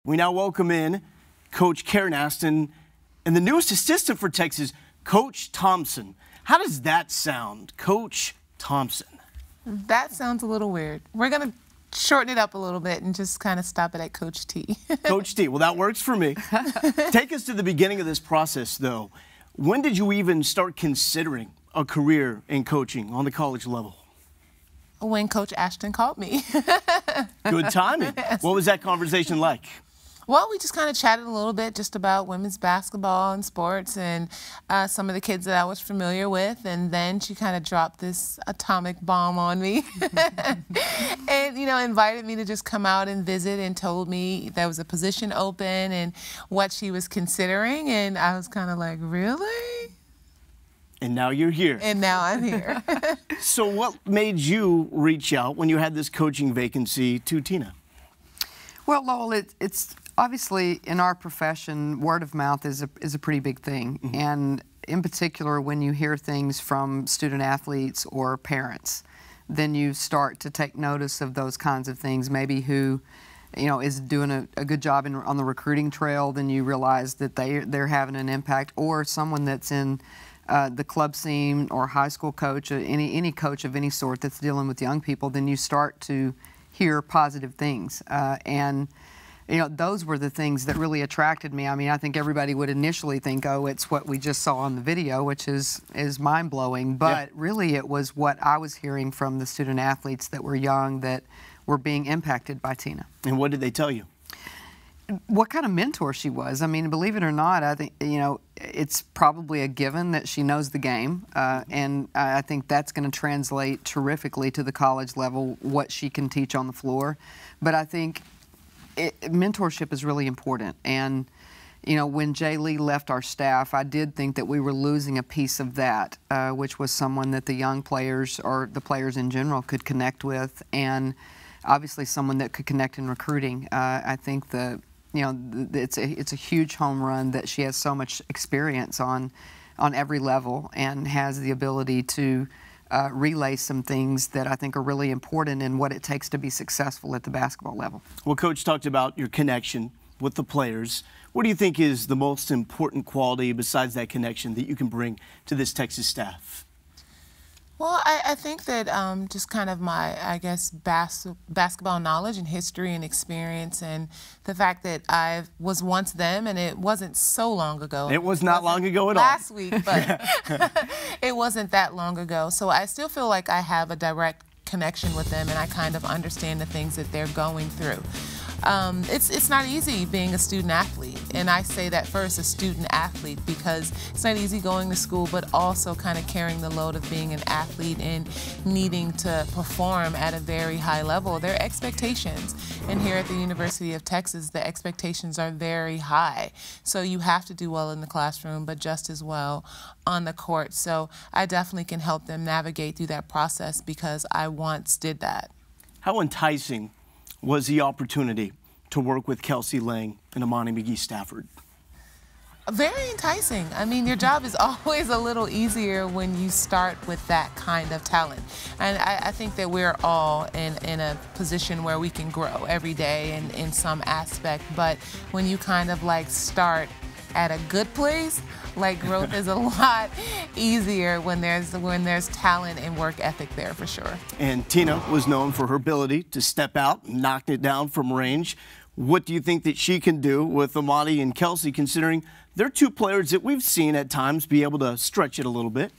We now welcome in Coach Karen Aston and the newest assistant for Texas, Coach Thompson. How does that sound, Coach Thompson? That sounds a little weird. We're going to shorten it up a little bit and just kind of stop it at Coach T. Coach T, well, that works for me. Take us to the beginning of this process, though. When did you even start considering a career in coaching on the college level? When Coach Ashton called me. Good timing. Yes. What was that conversation like? Well, we just kind of chatted a little bit just about women's basketball and sports and some of the kids that I was familiar with. And then she kind of dropped this atomic bomb on me and, you know, invited me to just come out and visit and told me there was a position open and what she was considering. And I was kind of like, really? And now you're here. And now I'm here. So what made you reach out when you had this coaching vacancy to Tina? Well, Lowell, it's obviously in our profession, word of mouth is a pretty big thing. Mm-hmm. And in particular, when you hear things from student athletes or parents, then you start to take notice of those kinds of things. Maybe who, you know, is doing a good job on the recruiting trail, then you realize that they're having an impact, or someone that's in the club scene or high school coach, any coach of any sort that's dealing with young people, then you start to hear positive things. And, you know, those were the things that really attracted me. I mean, I think everybody would initially think, oh, it's what we just saw on the video, which is mind-blowing. But really it was what I was hearing from the student athletes that were young that were being impacted by Tina. And what did they tell you? What kind of mentor she was. I mean, believe it or not, I think, you know, it's probably a given that she knows the game, and I think that's going to translate terrifically to the college level, what she can teach on the floor. But I think mentorship is really important. And, you know, when Jay Lee left our staff, I did think that we were losing a piece of that, which was someone that the young players or the players in general could connect with, and obviously someone that could connect in recruiting. I think it's a huge home run that she has so much experience on every level and has the ability to relay some things that I think are really important in what it takes to be successful at the basketball level. Well, Coach talked about your connection with the players. What do you think is the most important quality besides that connection that you can bring to this Texas staff? Well, I think that just kind of my, I guess, basketball knowledge and history and experience, and the fact that I was once them, and it wasn't so long ago. It was not long ago at all. Last week, but it wasn't that long ago. So I still feel like I have a direct connection with them, and I kind of understand the things that they're going through. It's not easy being a student athlete, and I say that first, a student athlete, because it's not easy going to school, but also kind of carrying the load of being an athlete and needing to perform at a very high level. There are expectations, and here at the University of Texas, the expectations are very high. So you have to do well in the classroom, but just as well on the court. So I definitely can help them navigate through that process because I once did that. How enticing was the opportunity to work with Kelsey Lang and Amani McGee-Stafford? Very enticing. I mean, your job is always a little easier when you start with that kind of talent. And I think that we're all in a position where we can grow every day in some aspect. But when you kind of like start at a good place, like growth is a lot easier when there's talent and work ethic there, for sure. And Tina was known for her ability to step out and knock it down from range. What do you think that she can do with Amani and Kelsey, considering they're two players that we've seen at times be able to stretch it a little bit?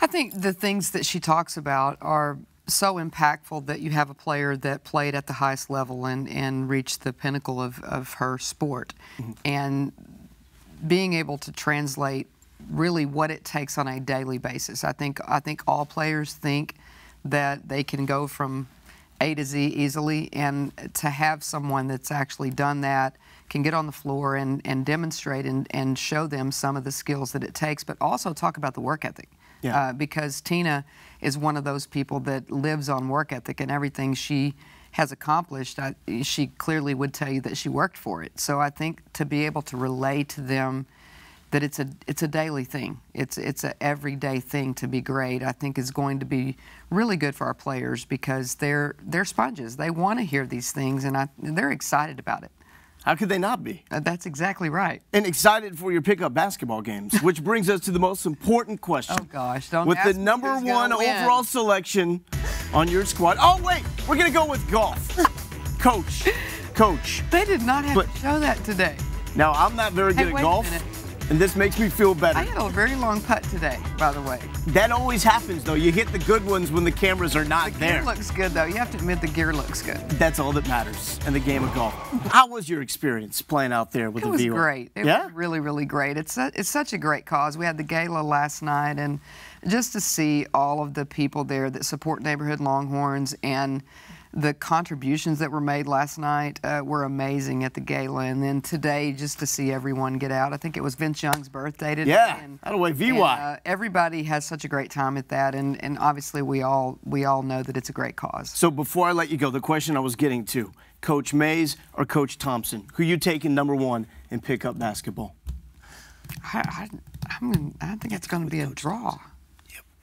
I think the things that she talks about are so impactful that you have a player that played at the highest level and reached the pinnacle of her sport. Mm-hmm. And being able to translate really what it takes on a daily basis. I think all players think that they can go from A to Z easily, and to have someone that's actually done that, can get on the floor and demonstrate and show them some of the skills that it takes, but also talk about the work ethic. Yeah. Because Tina is one of those people that lives on work ethic, and everything she has accomplished, she clearly would tell you that she worked for it. So I think to be able to relay to them that it's a daily thing, it's an everyday thing to be great, I think is going to be really good for our players, because they're sponges. They want to hear these things, and they're excited about it. How could they not be? That's exactly right. And excited for your pickup basketball games, which brings us to the most important question. Oh, gosh. Don't With ask the me number who's gonna one win. overall selection on your squad. Oh, wait, we're going to go with golf. Coach. They did not have to show that today. Now, I'm not very good at wait a golf, minute. and this makes me feel better. I had a very long putt today, by the way. That always happens, though. You hit the good ones when the cameras are not The there. gear looks good, though. You have to admit the gear looks good. That's all that matters in the game of golf. How was your experience playing out there with It the was viewer? great. It was really, really great. It's such a great cause. We had the gala last night, and just to see all of the people there that support Neighborhood Longhorns and the contributions that were made last night were amazing at the gala. And then today, just to see everyone get out. I think it was Vince Young's birthday today. Yeah, and, out of the way, VY. and, everybody has such a great time at that, and obviously we all know that it's a great cause. So before I let you go, the question I was getting to, Coach Mays or Coach Thompson, who you taking number one in pickup basketball? I think it's going to be a draw.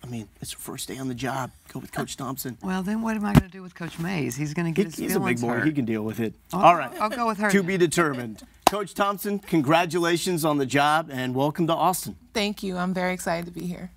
I mean, it's her first day on the job. Go with Coach Thompson. Well, then what am I going to do with Coach Mays? He's going to get his feelings He's a big boy. hurt. He can deal with it. Oh, All right. I'll go with her. To be determined. Coach Thompson, congratulations on the job and welcome to Austin. Thank you. I'm very excited to be here.